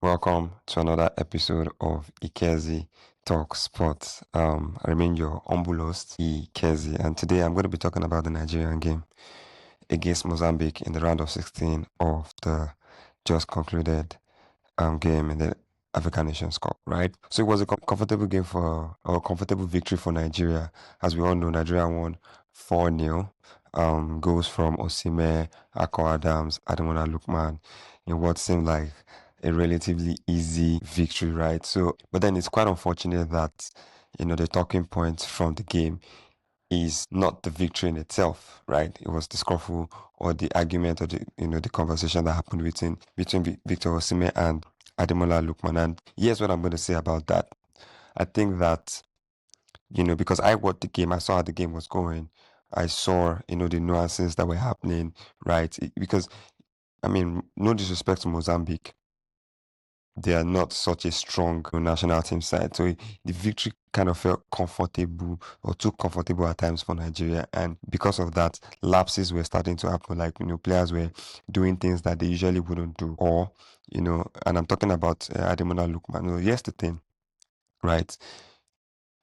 Welcome to another episode of Ikezy Talk Sports. I remain your humble host, Ikezy, and today I'm going to be talking about the Nigerian game against Mozambique in the round of 16 of the just concluded game in the African Nations Cup, right? So it was a comfortable game comfortable victory for Nigeria. As we all know, Nigeria won 4-0. Goals from Osimhen, Akor Adams, Ademola Lookman in what seemed like a relatively easy victory, right? So, but then it's quite unfortunate that, the talking point from the game is not the victory in itself, right? It was the scuffle or the argument or the conversation that happened between Victor Osimhen and Ademola Lookman. And here's what I'm going to say about that. I think that, because I watched the game, I saw how the game was going. I saw, the nuances that were happening, right? Because, no disrespect to Mozambique, they are not such a strong national team side. So the victory kind of felt comfortable or too comfortable at times for Nigeria. And because of that, lapses were starting to happen. Like, players were doing things that they usually wouldn't do. Or, and I'm talking about Ademola Lookman. Here's the thing, right?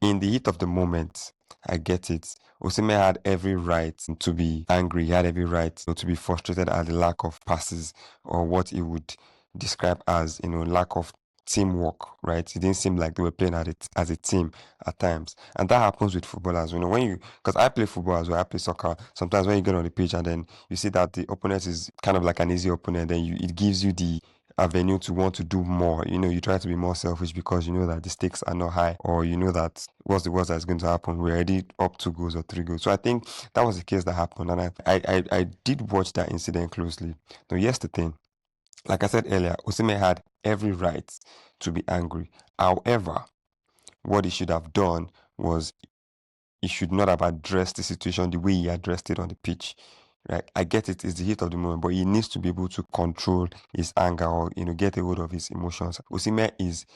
In the heat of the moment, I get it. Osimhen had every right to be angry. He had every right to be frustrated at the lack of passes or what he would describe as, lack of teamwork, right? It didn't seem like they were playing at it as a team at times. And that happens with footballers. Because I play football as well, I play soccer. Sometimes when you get on the pitch and then you see that the opponent is kind of like an easy opponent, then it gives you the avenue to want to do more. You try to be more selfish because you know that the stakes are not high, or you know that what's the worst that's going to happen. We're already up 2 goals or 3 goals. So I think that was the case that happened. And I did watch that incident closely. Now, here's the thing. Like I said earlier, Osimhen had every right to be angry. However, what he should have done was he should not have addressed the situation the way he addressed it on the pitch. Right? I get it's the heat of the moment, but he needs to be able to control his anger or get a hold of his emotions. Osimhen is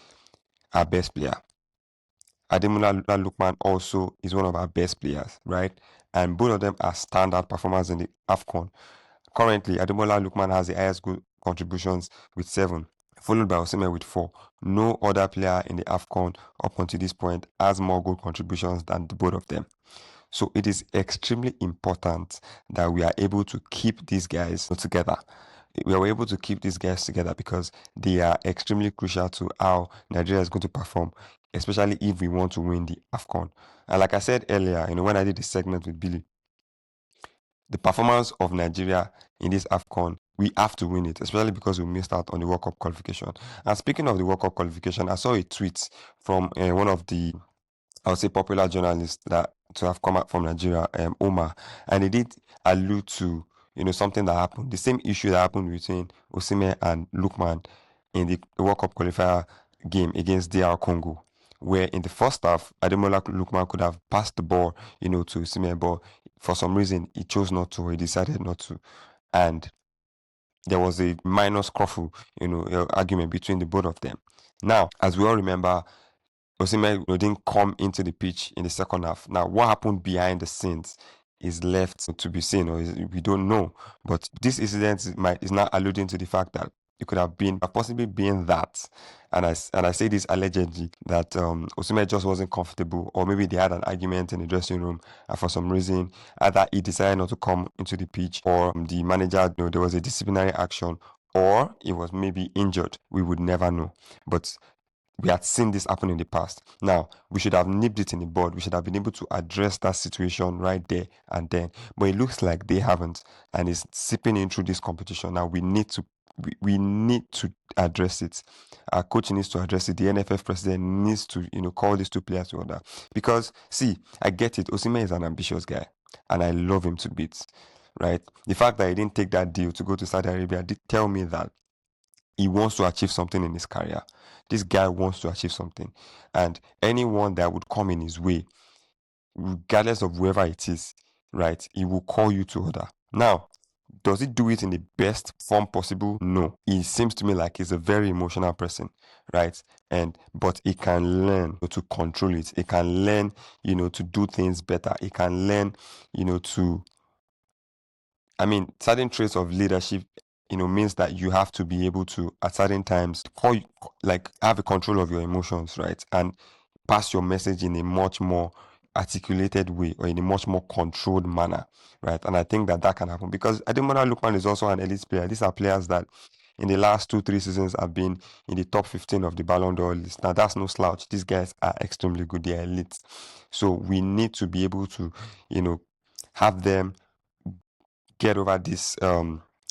our best player. Ademola Lookman also is one of our best players, right? And both of them are standout performers in the AFCON. Currently, Ademola Lookman has the highest goal contributions with 7, followed by Osimhen with 4. No other player in the AFCON up until this point has more goal contributions than the both of them. So it is extremely important that we are able to keep these guys together. We are able to keep these guys together because they are extremely crucial to how Nigeria is going to perform, especially if we want to win the AFCON. And like I said earlier, when I did the segment with Billy, the performance of Nigeria in this AFCON, we have to win it, especially because we missed out on the World Cup qualification. And speaking of the World Cup qualification, I saw a tweet from one of the, I would say, popular journalists that to have come out from Nigeria, Omar, and he did allude to something that happened, the same issue that happened between Osimhen and Lookman in the World Cup qualifier game against DR Congo, where in the first half, Ademola Lookman could have passed the ball, to Osimhen, but for some reason he chose not to, or he decided not to, and there was a minor scuffle, argument between the both of them. Now, as we all remember, Osimhen didn't come into the pitch in the second half. Now, what happened behind the scenes is left to be seen, or we don't know. But this incident is now alluding to the fact that it could have possibly been that, and I say this allegedly, that Osimhen just wasn't comfortable, or maybe they had an argument in the dressing room, and for some reason either he decided not to come into the pitch, or the manager, there was a disciplinary action, or he was maybe injured. We would never know. But we had seen this happen in the past. Now, we should have nipped it in the bud. We should have been able to address that situation right there and then. But it looks like they haven't, and it's seeping in through this competition. Now, we need to address it. Our coach needs to address it. The NFF president needs to, call these two players to order. Because, see, I get it. Osimhen is an ambitious guy, and I love him to bits, right? The fact that he didn't take that deal to go to Saudi Arabia did tell me that he wants to achieve something in his career. This guy wants to achieve something. And anyone that would come in his way, regardless of whoever it is, right, he will call you to order. Now, does he do it in the best form possible? No. He seems to me like he's a very emotional person, right? But he can learn to control it. He can learn, to do things better. He can learn, certain traits of leadership means that you have to be able to, at certain times, like have a control of your emotions, right? And pass your message in a much more articulated way or in a much more controlled manner, right? And I think that can happen because Ademola Lookman is also an elite player. These are players that in the last 2-3 seasons have been in the top 15 of the Ballon d'Or list. Now that's no slouch. These guys are extremely good. They are elite. So we need to be able to, have them get over this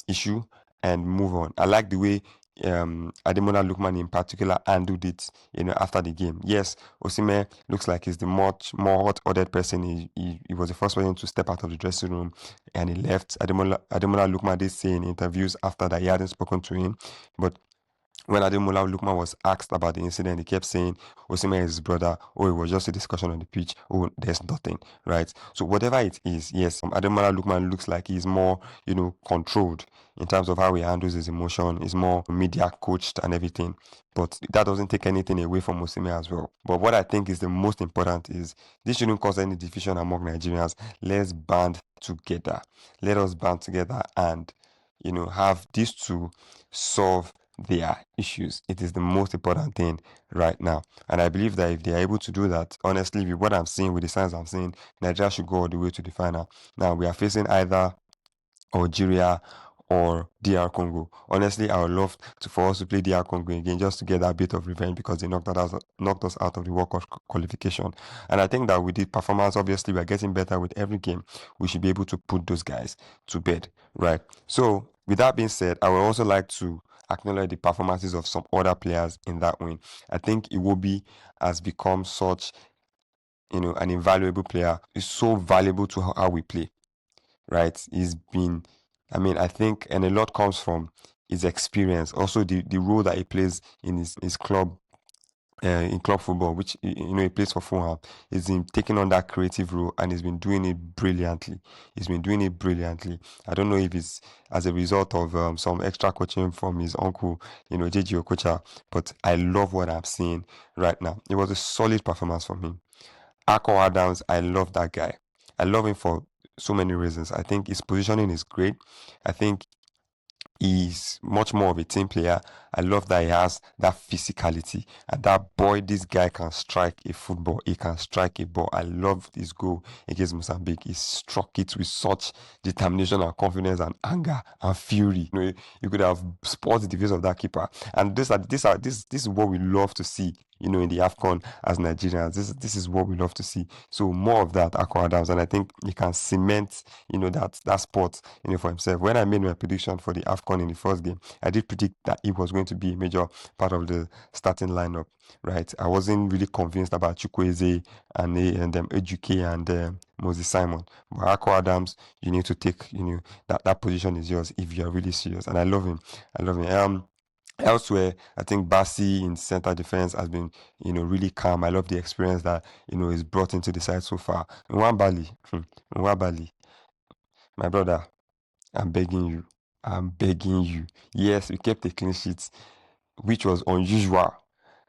issue and move on. I like the way Ademola Lookman in particular handled it, after the game. Yes, Osimhen looks like he's the much more hot-headed person. He was the first person to step out of the dressing room and he left. Ademola Lookman did say in interviews after that he hadn't spoken to him, but when Ademola Lookman was asked about the incident, he kept saying Osimhen is his brother. Oh, it was just a discussion on the pitch. Oh, there's nothing, right? So whatever it is, yes, Ademola Lookman looks like he's more, controlled in terms of how he handles his emotion. He's more media coached and everything. But that doesn't take anything away from Osimhen as well. But what I think is the most important is this shouldn't cause any division among Nigerians. Let's band together. Let us band together and, have these two solve their issues. It is the most important thing right now. And I believe that if they are able to do that, honestly, with what I'm seeing, with the signs I'm seeing, Nigeria should go all the way to the final. Now, we are facing either Algeria or DR Congo. Honestly, I would love for us to play DR Congo again just to get that bit of revenge because they knocked us out of the World Cup qualification. And I think that with the performance, obviously, we're getting better with every game. We should be able to put those guys to bed, right? So, with that being said, I would also like to acknowledge the performances of some other players in that win. I think Iwobi has become such, an invaluable player. He's so valuable to how we play, right? He's been, I think, and a lot comes from his experience. Also, the role that he plays in his club, in club football, which he plays for Fulham. He's been taking on that creative role and he's been doing it brilliantly. I don't know if it's as a result of some extra coaching from his uncle, JJ Okocha, but I love what I'm seeing right now. It was a solid performance from him. Akor Adams, I love that guy. I love him for so many reasons. I think his positioning is great. I think he's much more of a team player. I love that he has that physicality and that boy, this guy can strike a football. He can strike a ball. I love his goal against Mozambique. He struck it with such determination and confidence and anger and fury. You could have spotted the face of that keeper. And this is what we love to see. In the AFCON as Nigerians, this is what we love to see. So more of that, Akor Adams, and I think he can cement, that spot, for himself. When I made my prediction for the AFCON in the first game, I did predict that he was going to be a major part of the starting lineup, right? I wasn't really convinced about Ikezy and Ejuke and Moses Simon, but Akor Adams, you need to take, that position is yours if you're really serious, and I love him. Elsewhere, I think Bassi in center defense has been, really calm. I love the experience that, is brought into the side so far. Nwabali, my brother, I'm begging you. I'm begging you. Yes, we kept a clean sheet, which was unusual.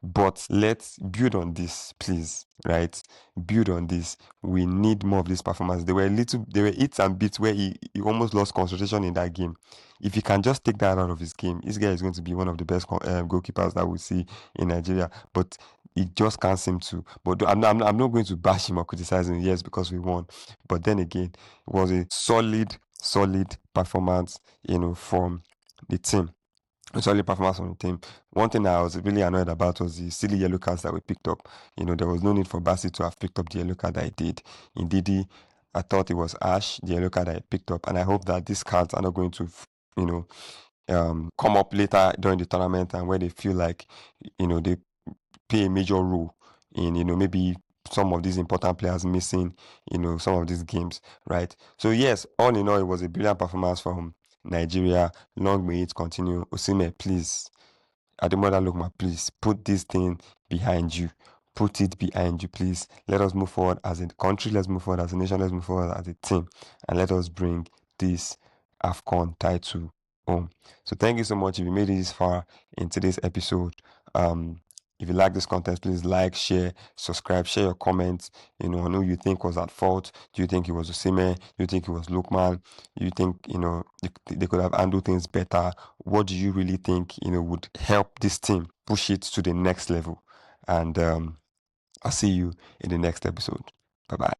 But let's build on this, please. Right? Build on this. We need more of this performance. There were hits and bits where he almost lost concentration in that game. If he can just take that out of his game, this guy is going to be one of the best goalkeepers that we see in Nigeria. But he just can't seem to. But I'm not going to bash him or criticize him. Yes, because we won. But then again, it was a solid performance, from the team. A solid performance from the team. One thing I was really annoyed about was the silly yellow cards that we picked up. There was no need for Bassi to have picked up the yellow card that he did. In Didi, I thought it was Ash, the yellow card that I picked up, and I hope that these cards are not going to, come up later during the tournament and where they feel like, they play a major role in, maybe some of these important players missing, some of these games, right? So yes, all in all, it was a brilliant performance from Nigeria. Long may it continue. Osimhen, please. Ademola Lookman, please put this thing behind you. Put it behind you, please. Let us move forward as a country. Let's move forward as a nation. Let's move forward as a team. And let us bring this AFCON title home. So thank you so much if you made it this far in today's episode. If you like this content, please like, share, subscribe, share your comments. On who you think was at fault. Do you think it was Osimhen? Do you think it was Lookman? Do you think they could have handled things better? What do you really think would help this team push it to the next level? And I'll see you in the next episode. Bye bye.